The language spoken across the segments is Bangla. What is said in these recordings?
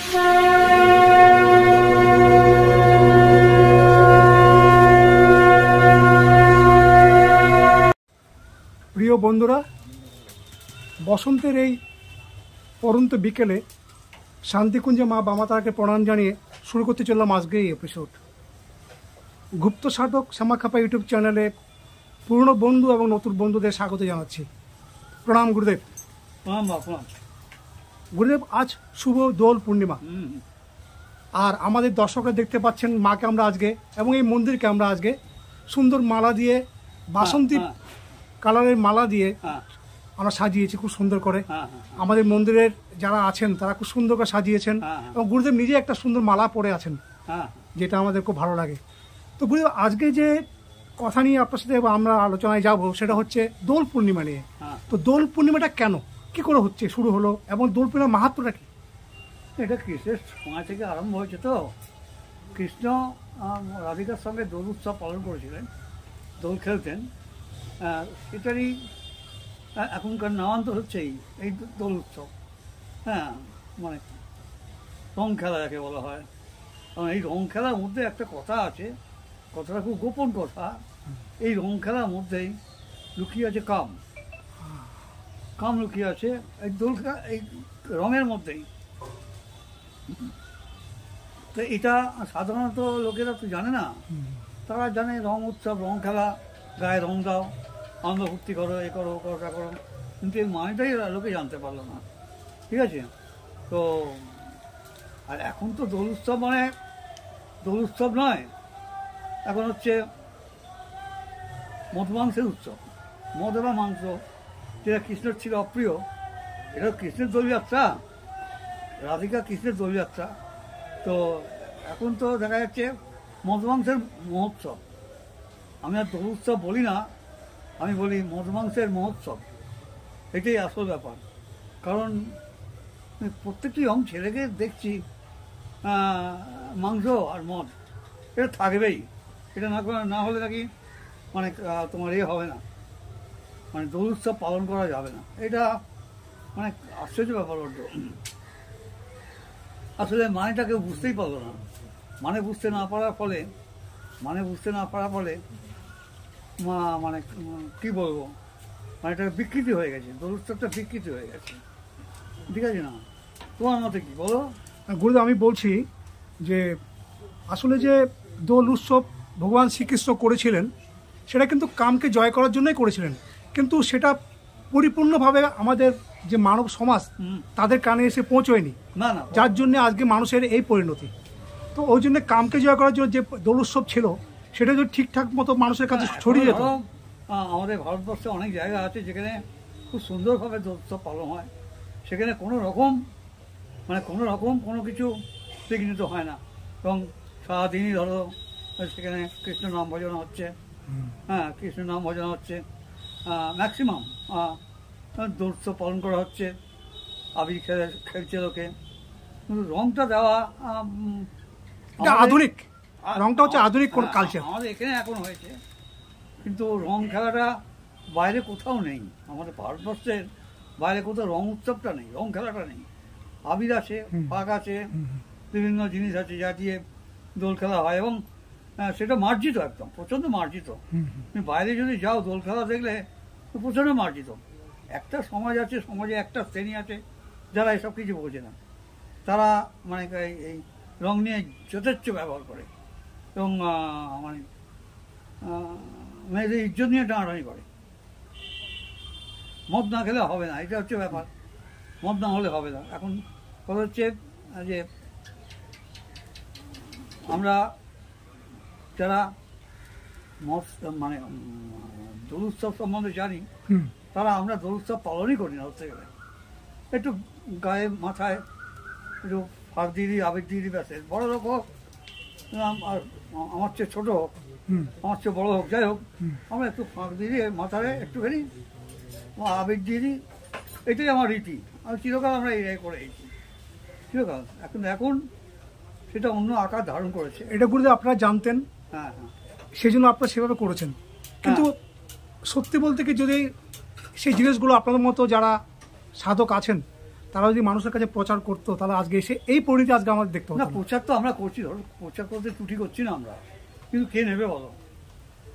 প্রিয় বন্ধুরা, বসন্তের এই পরন্ত বিকেলে শান্তিকুঞ্জে মা বামাতারাকে প্রণাম জানিয়ে শুরু করতে চললাম আজকে এই এপিসোড। গুপ্ত সাধক শ্যামাখাপা ইউটিউব চ্যানেলে পুরনো বন্ধু এবং নতুন বন্ধুদের স্বাগত জানাচ্ছি। প্রণাম গুরুদেব। প্রণাম প্রণাম গুরুদেব, আজ শুভ দোল পূর্ণিমা, আর আমাদের দর্শকরা দেখতে পাচ্ছেন মাকে আমরা আজকে এবং এই মন্দিরকে আমরা আজকে সুন্দর মালা দিয়ে, বাসন্তী কালারের মালা দিয়ে আমরা সাজিয়েছি খুব সুন্দর করে। আমাদের মন্দিরের যারা আছেন তারা খুব সুন্দর করে সাজিয়েছেন এবং গুরুদেব নিজে একটা সুন্দর মালা পরে আছেন, যেটা আমাদের খুব ভালো লাগে। তো গুরুদেব, আজকে যে কথা নিয়ে আপনার সাথে আমরা আলোচনায় যাব সেটা হচ্ছে দোল পূর্ণিমা নিয়ে। তো দোল পূর্ণিমাটা কেন, কি করে হচ্ছে, শুরু হলো এবং দোল পূর্ণিমার মাহাত্ম্যটা কি? এটা কৃষ্ণের সময় থেকে আরম্ভ হয়েছে। তো কৃষ্ণ রাধিকার সঙ্গে দোল উৎসব পালন করেছিলেন, দোল খেলতেন। সেটারই এখনকার নামান্তর হচ্ছে এই দোল উৎসব। মানে রং খেলা যাকে বলা হয়। কারণ এই রং খেলার মধ্যে একটা কথা আছে, কথাটা খুব গোপন কথা। এই রং খেলার মধ্যেই লুকিয়ে আছে কাম, কাম লুকিয়ে আছে এই দোল খেলা, এই রঙের মধ্যেই। তো এটা সাধারণত লোকেরা তো জানে না। তারা জানে রং উৎসব, রং খেলা, গায়ে রং দাও, আনন্দ ফুর্তি করো, এ করো, ওটা করো, কিন্তু এই মানেটাই লোকে জানতে পারলো না। ঠিক আছে? তো আর এখন তো দোল উৎসব মানে দোল উৎসব নয়, এখন হচ্ছে মদ মাংসের উৎসব। মদ এবং মাংস, যেটা কৃষ্ণের ছিল অপ্রিয়, এটা কৃষ্ণের দোলযাত্রা, রাধিকা কৃষ্ণের দোলযাত্রা। তো এখন তো দেখা যাচ্ছে মদ মাংসের মহোৎসব। আমি আর দোল উৎসব বলি না, আমি বলি মদ মাংসের মহোৎসব। এটাই আসল ব্যাপার। কারণ প্রত্যেকটি রং ছেলেকে দেখছি মাংস আর মদ এটা থাকবেই। এটা না হলে নাকি মানে তোমার হবে না, মানে দোল উৎসব পালন করা যাবে না। এটা মানে আশ্চর্য ব্যাপার। আসলে মানেটা কেউ বুঝতেই পারলো না। মানে বুঝতে না পারার ফলে মানে কি বলবো, মানে এটা বিকৃতি হয়ে গেছে, দোল উৎসবটা বিকৃতি হয়ে গেছে। ঠিক আছে না? তোমার মতে কি বলো? গুরুদেব, আমি বলছি যে আসলে যে দোল উৎসব ভগবান শ্রীকৃষ্ণ করেছিলেন সেটা কিন্তু কামকে জয় করার জন্যই করেছিলেন, কিন্তু সেটা পরিপূর্ণভাবে আমাদের যে মানব সমাজ তাদের কানে এসে পৌঁছয়নি, না না, যার জন্য আজকে মানুষের এই পরিণতি। তো ওই জন্য কামকে জয় করার জন্য যে দোল উৎসব ছিল সেটা যদি ঠিকঠাক মতো মানুষের কাছে ছড়িয়ে যেত। আমাদের ভারতবর্ষে অনেক জায়গা আছে যেখানে খুব সুন্দরভাবে দোল উৎসব পালন হয়, সেখানে কোনো রকম কোনো কিছু বিঘ্নিত হয় না। এবং সারাদিনই ধরো সেখানে কৃষ্ণ নাম ভজন হচ্ছে, কৃষ্ণ নাম ভজন হচ্ছে, ম্যাক্সিমাম দোল উৎসব পালন করা হচ্ছে, আবির খেলছে লোকে। কিন্তু রংটা দেওয়া আধুনিক, রংটা হচ্ছে আধুনিক কোন কালচার আমাদের এখানে এখন হয়েছে, কিন্তু রং খেলাটা বাইরে কোথাও নেই। আমাদের ভারতবর্ষের বাইরে কোথাও রং উৎসবটা নেই, রং খেলাটা নেই। আবির আছে, পাক আছে, বিভিন্ন জিনিস আছে যা দিয়ে দোল খেলা হয়, এবং সেটা মার্জিত, একদম প্রচণ্ড মার্জিত। তুমি বাইরে যদি যাও দোল খেলা দেখলে প্রচণ্ড মার্জিত। একটা সমাজ আছে, সমাজে একটা শ্রেণী আছে যারা এসব কিছু বোঝে না। তারা মানে এই রং নিয়ে যথেচ্ছ ব্যবহার করে এবং মানে মেয়েদের ইজ্জত নিয়ে টানাটানি করে। মদ না খেলে হবে না, এটা হচ্ছে ব্যাপার। মদ না হলে হবে না। এখন কথা হচ্ছে যে আমরা যারা মানে দোল উৎসব সম্বন্ধে জানি, তারা আমরা দোল উৎসব পালনই করি না। হতে গেলে একটু গায়ে মাথায় একটু ফাঁক দিয়ে দিই, আবির দিয়ে দিই, ব্যাস। বড় লোক হোক, আর আমার চেয়ে ছোটো হোক, আমার চেয়ে বড়ো হোক, যাই হোক, আমরা একটু ফাঁক দিয়ে দিই মাথায়, একটুখানি আবির দিয়ে দিই। এটাই আমার রীতি। আমি চিরকাল আমরা এই করে এসেছি, চিরকাল। এখন সেটা অন্য আকার ধারণ করেছে। এটা গুরুদেব আপনারা জানতেন, সেই জন্য আপনারা সেভাবে করেছেন। কিন্তু সত্যি বলতে কি, যদি সেই জিনিসগুলো আপনাদের মতো যারা সাধক আছেন তারা যদি মানুষের কাছে প্রচার করতো তাহলে আজকে এসে এই পরিণতি আজকে আমাদের দেখতে হতো না, না। প্রচার তো আমরা করছি, ধরো প্রচার করতে ত্রুটি করছি না আমরা, কিন্তু কে নেবে বলো?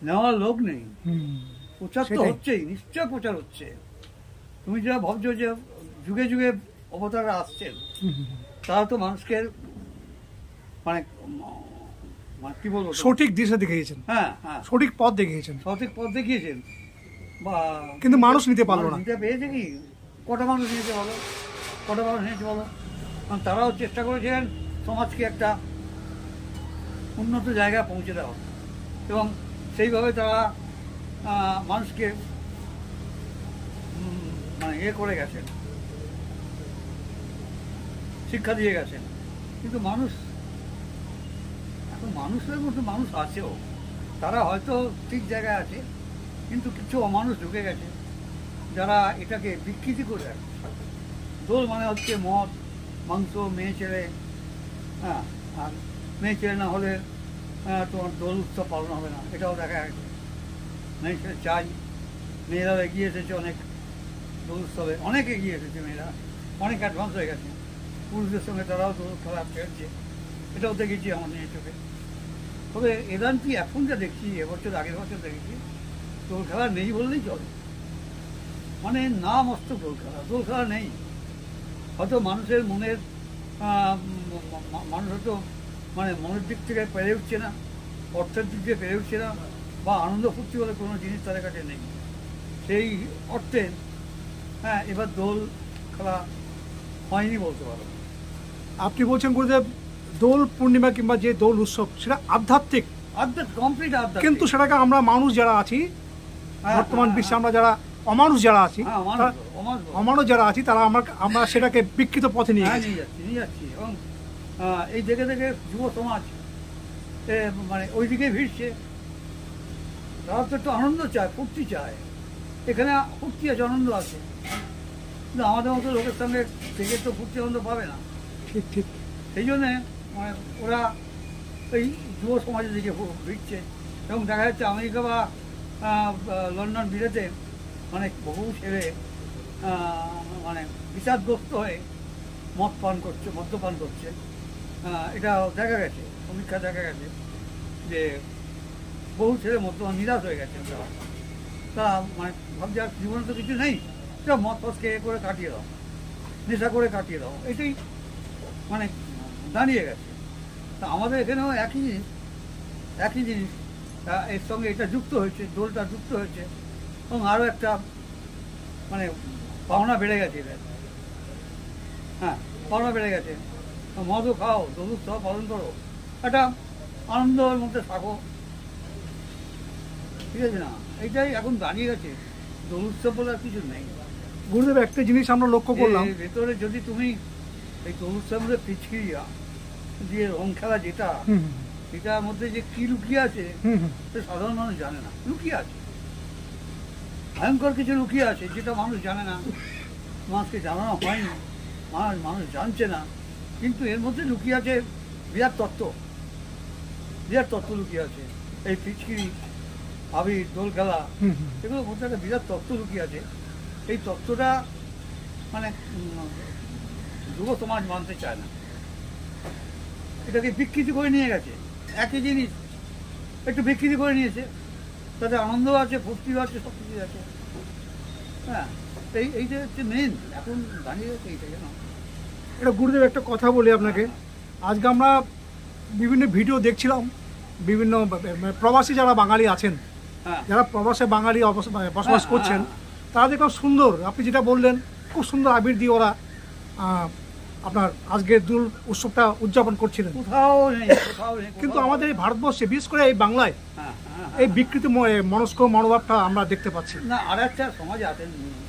নেওয়ার লোক নেই। হুম, প্রচার তো সেটাই। হচ্ছেই, নিশ্চয় প্রচার হচ্ছে। তুমি যা ভাবছো যে যুগে যুগে অবতাররা আসছেন, হুম, হুম। তারা তো মানুষকে মানে মানে কি বলবো, সঠিক দিশা দেখিয়েছেন, হ্যাঁ হ্যাঁ, সঠিক পথ দেখিয়েছেন, সঠিক পথ দেখিয়েছেন। বা কিন্তু মানুষ নিতে পারলো মানুষ না। নিতে পেরেছে কি? কটা মানুষ নিয়েছে বলো? কটা মানুষ নিয়েছে বলো? কারণ তারাও চেষ্টা করেছিলেন সমাজকে একটা উন্নত জায়গায় পৌঁছে দেওয়া, এবং সেইভাবে তারা মানুষকে মানে করে গেছেন, শিক্ষা দিয়ে গেছেন। কিন্তু মানুষ এখন, মানুষের মতো মানুষ আছেও, তারা হয়তো ঠিক জায়গায় আছে, কিন্তু কিছু অমানুষ ঢুকে গেছে যারা এটাকে বিকৃতি করে রাখে। দোল মানে হচ্ছে মদ, মাংস, মেয়ে ছেলে, হ্যাঁ, আর মেয়ে ছেলে না হলে তোমার দোল উৎসব পালন হবে না, এটাও দেখা গেছে। মেয়ে ছেলে চাই, মেয়েরাও এগিয়ে এসেছে অনেক, দোল উৎসবে অনেক এগিয়ে এসেছে মেয়েরা, অনেক অ্যাডভান্স হয়ে গেছে। পুরুষদের সঙ্গে তারাও দোল খেলা খেলছে, এটাও দেখেছি আমার নিয়ে চোখে। তবে এদান কি এখন যা দেখছি, এবছর আগের বছর দেখেছি, দোল খেলা নেই বললেই চলে। মানে না, মস্ত দোল খেলা নেই। হয়তো মানুষের মনের মানুষ হয়তো মানে মনের দিক থেকে পেরে উঠছে না, অর্থের দিক থেকে পেরে উঠছে না, বা আনন্দ ফুর্তি বলে কোনো জিনিস তাদের কাছে নেই। সেই অর্থে হ্যাঁ, এবার দোল খেলা হয়নি বলতে পারো। আপনি বলছেন গুরুদেব দোল পূর্ণিমা কিংবা যে দোল উৎসব সেটা আধ্যাত্মিক, কমপ্লিট আধ্যাত্মিক। কিন্তু সেটাকে আমরা মানুষ যারা আছি বর্তমান বিশ্বে, আমরা যারা অমানুষ যারা আছি, অমানুষ যারা আছি, তারা আমরা সেটাকে বিকৃত পথে নিয়ে যাচ্ছি। এবং এই দেখে দেখে যুব সমাজ মানে ওই দিকে ভিড়ছে। তারা তো একটু আনন্দ চায়, ফুর্তি চায়। এখানে ফুর্তি আছে, আনন্দ আছে, কিন্তু আমাদের মতো লোকের সঙ্গে থেকে তো ফুর্তি আনন্দ পাবে না। ঠিক ঠিক। সেই জন্যে মানে ওরা এই যুব সমাজের দিকে ভিড়ছে। এবং দেখা যাচ্ছে আমেরিকা বা লন্ডন বিলেতে মানে বহু ছেলে মানে বিষাদগ্রস্ত হয়ে মদ্যপান করছে। এটা দেখা গেছে, সমীক্ষা দেখা গেছে যে বহু ছেলে মদ্যপান নিরাশ হয়ে গেছে। তারা মানে ভাবছে আর জীবনে তো কিছু নেই, সেটা মদ ফস খেয়ে করে কাটিয়ে দাও, নেশা করে কাটিয়ে দাও, এটাই মানে দাঁড়িয়ে গেছে। তা আমাদের এখানেও একই জিনিস এর সঙ্গে এটা যুক্ত হয়েছে, দোলটা যুক্ত হয়েছে, এবং আরও একটা মানে পাওনা বেড়ে গেছে এদের। হ্যাঁ, পাওনা বেড়ে গেছে। মদও খাও, দোল উৎসব পালন করো, একটা আনন্দের মধ্যে থাকো, ঠিক আছে না? এইটাই এখন দাঁড়িয়ে গেছে, দোল উৎসব বলে আর কিছু নেই। গুরুদেব একটা জিনিস আমরা লক্ষ্য করলাম, ভেতরে যদি তুমি এই দোল উৎসবের পিচকিরিয়া দিয়ে রং খেলা যেটা, এটার মধ্যে যে কি লুকিয়ে আছে সাধারণ মানুষ জানে না। লুকিয়ে আছে, ভয়ঙ্কর কিছু লুকিয়ে আছে যেটা মানুষ জানে না, মানুষকে জানানো হয়নি, মানুষ জানছে না। কিন্তু এর মধ্যে লুকিয়ে আছে বিরাট তত্ত্ব লুকিয়ে আছে। এই পিচকিরি, আবির, দোল খেলা, এগুলোর মধ্যে একটা বিরাট তত্ত্ব লুকিয়ে আছে। এই তত্ত্বটা মানে যুব সমাজ মানতে চায় না, এটাকে বিকৃতি করে নিয়ে গেছে। একই জিনিস একটু বিকৃতি করে নিয়েছে, তাতে আনন্দ আছে, ফুর্তিও আছে, সব কিছু আছে। হ্যাঁ, এইটা হচ্ছে মেন এখন দাঁড়িয়ে গেছে এইটা। কেন এটা গুরুদেব একটা কথা বলি আপনাকে, আজকে আমরা বিভিন্ন ভিডিও দেখছিলাম, বিভিন্ন প্রবাসী যারা বাঙালি আছেন, যারা প্রবাসে বাঙালি বসবাস করছেন, তারা দেখলাম সুন্দর, আপনি যেটা বললেন খুব সুন্দর আবির দিয়ে ওরা আপনার আজকের দোল উৎসবটা উদযাপন করছিলেন। কোথাও নেই। কিন্তু আমাদের এই ভারতবর্ষে, বিশেষ করে এই বাংলায়, এই বিকৃত মনস্ক মনোভাবটা আমরা দেখতে পাচ্ছি না। আর একটা সমাজ আছে,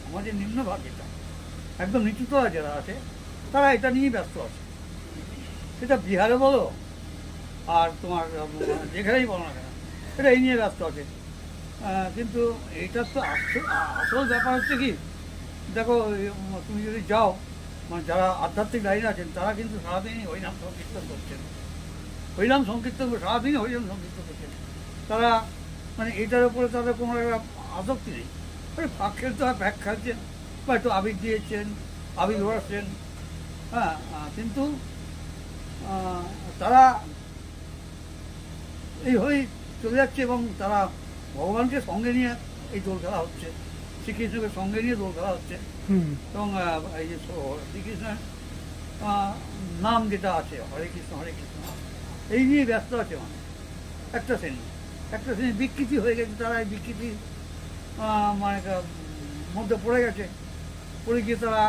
সমাজের নিম্নভাগ, এটা একদম নিচুতলা যারা আছে, তারা এটা নিয়েই ব্যস্ত আছে। সেটা বিহারে বলো আর তোমার যেখানেই বলো না কেন, এটা এই নিয়ে ব্যস্ত আছে। কিন্তু এইটার তো আসল ব্যাপার হচ্ছে কি, দেখো তুমি যদি যাও, মানে যারা আধ্যাত্মিক লাইনে আছেন তারা কিন্তু সারাদিনই হরিনাম সংকীর্তন করছেন, সারাদিনই হরিনাম সংকীর্তন করছেন। তারা মানে এটার উপরে তাদের কোনো একটা আসক্তি নেই। ফাঁক খেলতে হয়, ব্যাগ খেলছেন, বা একটু আবির দিয়েছেন, আবির ঘোরাচ্ছেন, হ্যাঁ, কিন্তু তারা এইভাবেই চলে যাচ্ছে এবং তারা ভগবানকে সঙ্গে নিয়ে এই দোল খেলা হচ্ছে, শ্রীকৃষ্ণকে সঙ্গে নিয়ে দোল খেলা হচ্ছে। এবং এই যে শ্রীকৃষ্ণের নাম যেটা আছে হরে কৃষ্ণ এই নিয়ে ব্যস্ত আছে মানে একটা শ্রেণী বিকৃতি হয়ে গেছে, তারা এই বিকৃতি মানে মধ্যে পড়ে গেছে, পড়ে গিয়ে তারা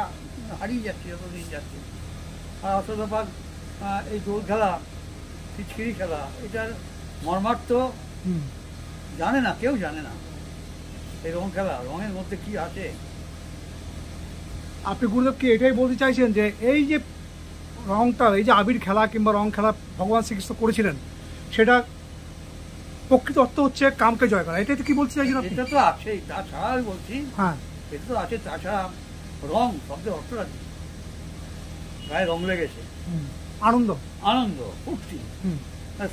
হারিয়ে যাচ্ছে যতদিন যাচ্ছে। আর আসল ব্যাপার এই দোল খেলা, খিচখিড়ি খেলা, এটার মর্মার্থ জানে না, কেউ জানে না। এই রং খেলা, রঙের মধ্যে কি আছে। আপনি গুরুদেব কি এটাই বলতে চাইছেন যে এই যে রংটা, এই যে আবির খেলা কিংবা রং খেলা ভগবান শ্রীকৃষ্ণ করেছিলেন, সেটা প্রকৃত অর্থ হচ্ছে কামকে জয় করা, এটাই তো কি বলতে চাইছেন আপনি? এটা তো আছেই, তাছাড়া আমি বলছি, হ্যাঁ এটা তো আছে। তাছাড়া রং শব্দের অর্থ আছে, গায়ে রং লেগেছে, আনন্দ, আনন্দ, ফুর্তি,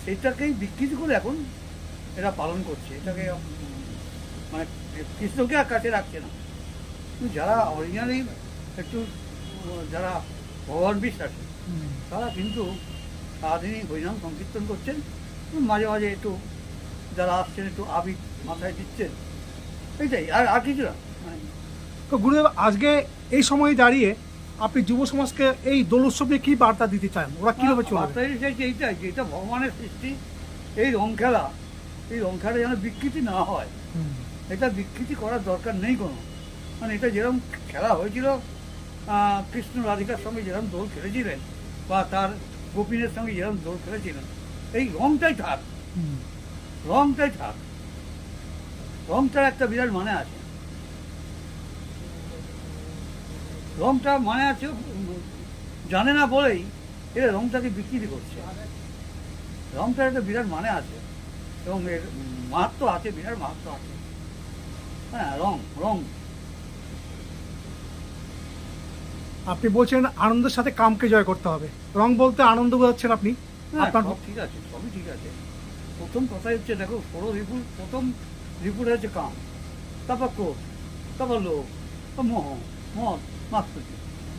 সেটাকেই বিকৃতি করে এখন এরা পালন করছে। এটাকে মানে কৃষ্ণকে আর কাছে রাখছে না। যারা অরিজিনালি একটু যারা ভগবান বিশ্বাসী, তারা কিন্তু সারাদিনই হরিনাম সংকীর্তন করছেন, মাঝে মাঝে একটু যারা আসছেন একটু আবির মাথায় দিচ্ছেন, এইটাই, আর কিছু না। তো গুরুদেব আজকে এই সময় দাঁড়িয়ে আপনি যুব সমাজকে এই দোল উৎসব নিয়ে কি বার্তা দিতে চান? ওরা কিভাবে চলবে? বার্তা চাইছে এইটাই যে এটা ভগবানের সৃষ্টি, এই রং খেলা যেন বিকৃতি না হয়। এটা বিকৃতি করার দরকার নেই কোনো। মানে এটা যেরকম খেলা হয়েছিল, কৃষ্ণ রাধিকার সঙ্গে যেরকম দোল খেলেছিলেন, বা তার গোপিনের সঙ্গে যেরকম দোল খেলেছিলেন, এই রংটাই থাক, রংটার একটা বিরাট মানে আছে। রংটা মানে আছে জানে না বলেই এরা রংটাকে বিকৃতি করছে। রংটার একটা বিরাট মানে আছে এবং এর মাহাত্ম আছে, বিরাট মাহাত্ম আছে। হ্যাঁ, রং আপনি বলছেন আনন্দের সাথে কামকে জয় করতে হবে, রং বলতে আনন্দ বোঝাচ্ছেন আপনি? সব ঠিক আছে, সবই ঠিক আছে। প্রথম কথাই হচ্ছে, দেখো, প্রথম রিপুটা হচ্ছে কাম, তারপর ক্রোধ, তারপর লোভ, মোহ, মদ, মাস্তুতি,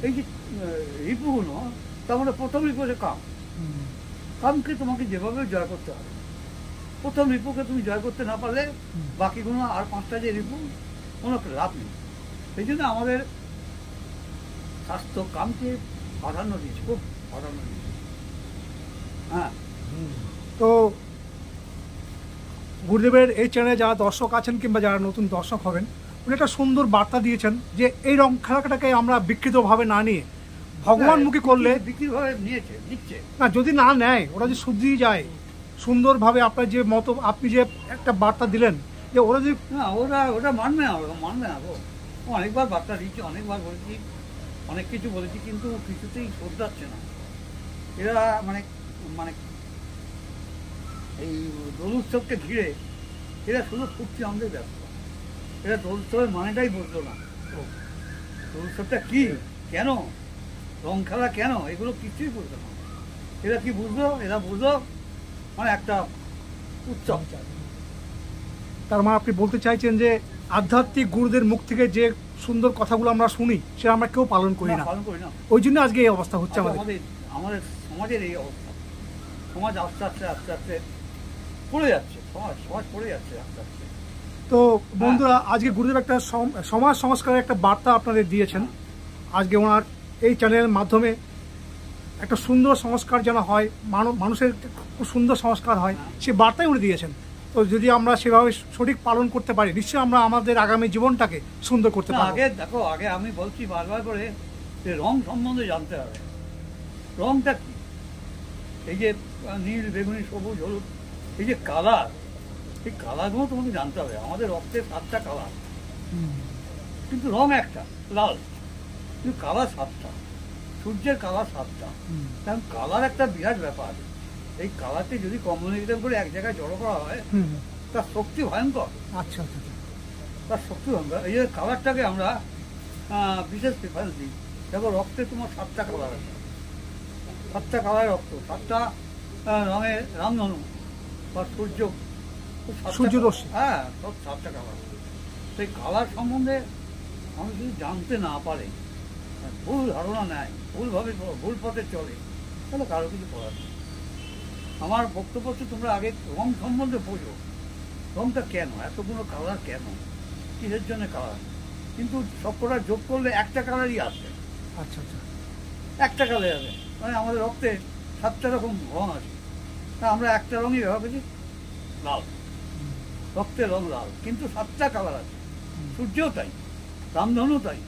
এই যে রিপুগুলো, তার মধ্যে প্রথম রিপু হচ্ছে কাম। কামকে তোমাকে যেভাবে জয় করতে হবে। প্রথম রিপুকে তুমি জয় করতে না পারলে বাকিগুলো আর 5টা যে রিপু, কোনো লাভ নেই। সেই জন্য আমাদের স্বাস্থ্য কামকে প্রাধান্য দিয়েছে, খুব প্রাধান্য দিয়েছে। হ্যাঁ, তো গুরুদেবের এই চ্যানেলে যারা দর্শক আছেন কিংবা যারা নতুন দর্শক হবেন, উনি একটা সুন্দর বার্তা দিয়েছেন যে এই রং খেলাটাকে আমরা বিকৃতভাবে না নিয়ে ভগবানমুখী করলে, বিকৃতভাবে নিচ্ছে না যদি না নেয়, ওরা যে শুধরিয়ে যায় সুন্দরভাবে, আপনার যে মতো আপনি যে একটা বার্তা দিলেন যে ওরা যদি না, ওটা মানবে না গো। অনেকবার বার্তা দিচ্ছি, অনেকবার বলেছি, অনেক কিছু বলেছি, কিন্তু কিছুতেই শোধরাচ্ছে না এরা। মানে এই দোল উৎসবকে ঘিরে এরা শুধু ফুটছে আমাদের ব্যস্ত। এরা দোল উৎসবের মানেটাই বুঝলো না। দোল উৎসবটা কি, কেন, রং খেলা কেন, এগুলো কিছুই বুঝলো না। এরা কি বুঝলো? এরা বুঝলো মানে একটা উৎসব। তার মানে আপনি বলতে চাইছেন যে আধ্যাত্মিক গুরুদের মুখ থেকে যে সুন্দর কথাগুলো আমরা শুনি, সেটা আমরা কেউ পালন করি না, ওই জন্য আজকে এই অবস্থা হচ্ছে আমাদের সমাজের এই অবস্থা। সমাজ আস্তে আস্তে পড়ে যাচ্ছে, সমাজ পড়ে যাচ্ছে আস্তে আস্তে। তো বন্ধুরা, আজকে গুরুদেব একটা সমাজ সংস্কারের একটা বার্তা আপনাদের দিয়েছেন। আজকে ওনার এই চ্যানেলের মাধ্যমে একটা সুন্দর সংস্কার যেন হয়, মানুষের খুব সুন্দর সংস্কার হয়, সে বার্তাই উনি দিয়েছেন। তো যদি আমরা সেভাবে সঠিক পালন করতে পারি, নিশ্চয়ই আমরা আমাদের আগামী জীবনটাকে সুন্দর করতে পারবো। আগে আমি বলছি বারবার করে যে রং সম্বন্ধে জানতে হবে। রংটা কি? এই যে নীল, বেগুনি, সবুজ, হলুদ, এই যে কালার, এই কালারগুলো তোমাকে জানতে হবে। আমাদের রক্তের 7টা কালার, কিন্তু রং একটা লাল, কিন্তু কালার 7টা। সূর্যের কালার 7টা, কারণ কালার একটা বিরাট ব্যাপার। এই কালারকে যদি কমিউনিকেশন করে এক জায়গায় জড়ো করা হয়, তার শক্তি ভয়ঙ্কর। আচ্ছা, তার শক্তি ভয়ঙ্কর। এই যে কালারটাকে আমরা বিশেষ প্রেফারেন্স দিই। দেখো, রক্তে তোমার 7টা কালার আছে, 7টা কালার রক্ত, 7টা রঙের রামধনু বা সূর্য রশ্মি, হ্যাঁ, সব 7টা কালার। সেই কালার সম্বন্ধে আমি যদি জানতে না পারে, ভুল ধারণা নেয়, ভুলভাবে ভুল পথে চলে, তাহলে কারো কিছু করার নেই। আমার বক্তব্য হচ্ছে তোমরা আগে রং সম্বন্ধে বোঝো, রংটা কেন, এতগুলো কালার কেন, কিসের জন্য কালার, কিন্তু সবকটা যোগ করলে একটা কালারই আসবে, আচ্ছা আচ্ছা। একটা কালার আসবে। মানে আমাদের রক্তে 7টা রকম রং আছে, তা আমরা একটা রঙই ব্যবহার করছি, লাল, রক্তের রং লাল, কিন্তু 7টা কালার আছে। সূর্যও তাই, রামধনু তাই।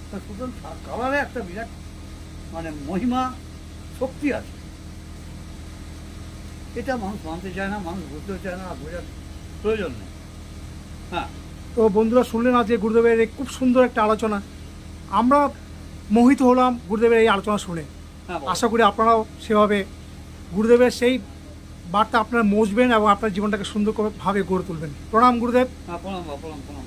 তা সুতরাং কালারে একটা বিরাট মানে মহিমা, শক্তি আছে। এটা মানুষ মানতে চায় না, মানুষ বুঝতে চায় না, আর বোঝার প্রয়োজন নেই। হ্যাঁ, তো বন্ধুরা শুনলেন আজ যে গুরুদেবের এই খুব সুন্দর একটা আলোচনা, আমরা মোহিত হলাম গুরুদেবের এই আলোচনা শুনে। হ্যাঁ, বলো। আশা করি আপনারাও সেভাবে গুরুদেবের সেই বার্তা আপনারা মজবেন এবং আপনার জীবনটাকে সুন্দরভাবে গড়ে তুলবেন। প্রণাম গুরুদেব। হ্যাঁ, প্রণাম, প্রণাম, প্রণাম।